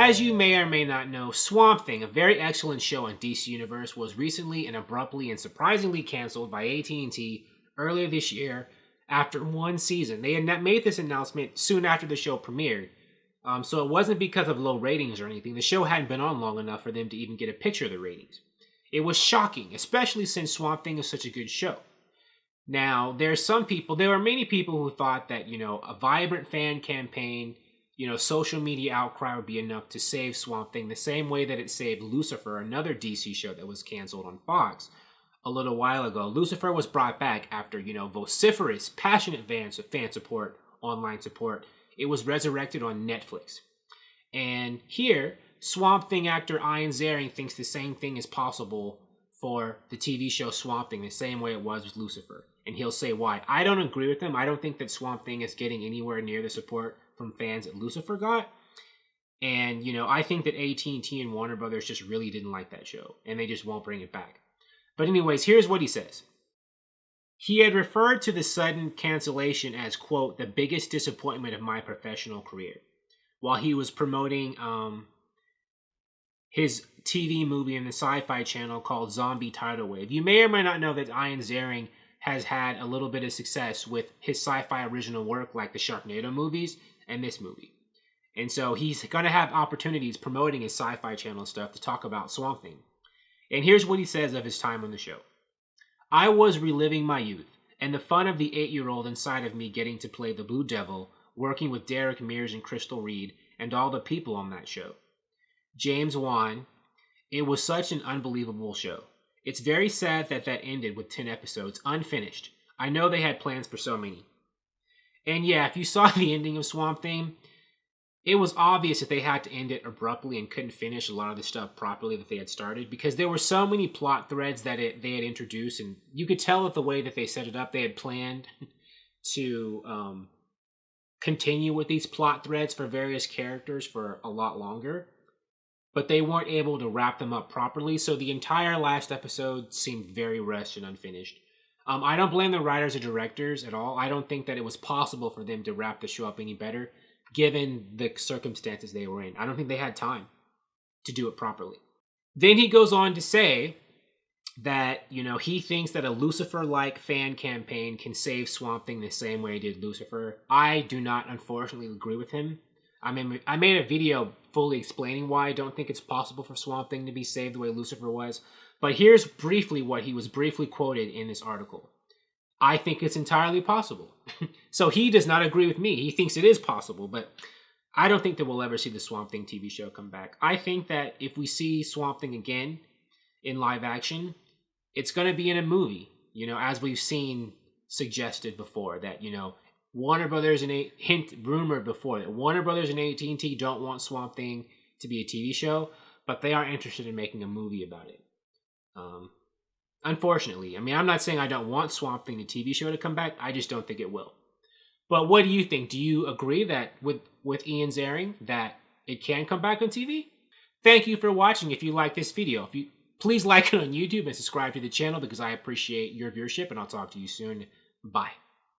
as you may or may not know, Swamp Thing, a very excellent show on DC Universe, was recently and abruptly and surprisingly canceled by AT&T earlier this year after one season. They had made this announcement soon after the show premiered, so it wasn't because of low ratings or anything. The show hadn't been on long enough for them to even get a picture of the ratings. It was shocking, especially since Swamp Thing is such a good show. Now, there were many people who thought that, a vibrant fan campaign, social media outcry would be enough to save Swamp Thing the same way that it saved Lucifer, another DC show that was canceled on Fox a little while ago. Lucifer was brought back after, vociferous, passionate fan support, online support. It was resurrected on Netflix. And here, Swamp Thing actor Ian Ziering thinks the same thing is possible for the TV show Swamp Thing, the same way it was with Lucifer. And he'll say why. I don't agree with him. I don't think that Swamp Thing is getting anywhere near the support from fans that Lucifer got. And, I think that AT&T and Warner Brothers just really didn't like that show. And they just won't bring it back. But anyways, here's what he says. He had referred to the sudden cancellation as, quote, the biggest disappointment of my professional career, while he was promoting his TV movie in the Sci-Fi Channel called Zombie Tidal Wave. You may or may not know that Ian Ziering has had a little bit of success with his sci-fi original work like the Sharknado movies and this movie. And so he's going to have opportunities promoting his Sci-Fi Channel stuff to talk about Swamp Thing. And here's what he says of his time on the show. I was reliving my youth and the fun of the 8-year-old inside of me getting to play the Blue Devil, working with Derek Mears and Crystal Reed and all the people on that show. James Wan, it was such an unbelievable show. It's very sad that ended with 10 episodes, unfinished. I know they had plans for so many. And yeah, if you saw the ending of Swamp Thing, it was obvious that they had to end it abruptly and couldn't finish a lot of the stuff properly that they had started because there were so many plot threads that they had introduced, and you could tell that the way that they set it up, they had planned to continue with these plot threads for various characters for a lot longer. But they weren't able to wrap them up properly, so the entire last episode seemed very rushed and unfinished. I don't blame the writers or directors at all. I don't think that it was possible for them to wrap the show up any better, given the circumstances they were in. I don't think they had time to do it properly. Then he goes on to say that, he thinks that a Lucifer-like fan campaign can save Swamp Thing the same way it did Lucifer. I do not, unfortunately, agree with him. I made a video fully explaining why I don't think it's possible for Swamp Thing to be saved the way Lucifer was. But here's briefly what he was briefly quoted in this article. I think it's entirely possible. So he does not agree with me. He thinks it is possible, but I don't think that we'll ever see the Swamp Thing TV show come back. I think that if we see Swamp Thing again in live action, it's going to be in a movie, as we've seen suggested before, that, Warner Brothers and rumored before that Warner Brothers and AT&T don't want Swamp Thing to be a TV show, but they are interested in making a movie about it. Unfortunately, I'm not saying I don't want Swamp Thing, the TV show, to come back. I just don't think it will. But what do you think? Do you agree that with Ian Ziering that it can come back on TV? Thank you for watching. If you like this video, please like it on YouTube and subscribe to the channel because I appreciate your viewership, and I'll talk to you soon. Bye.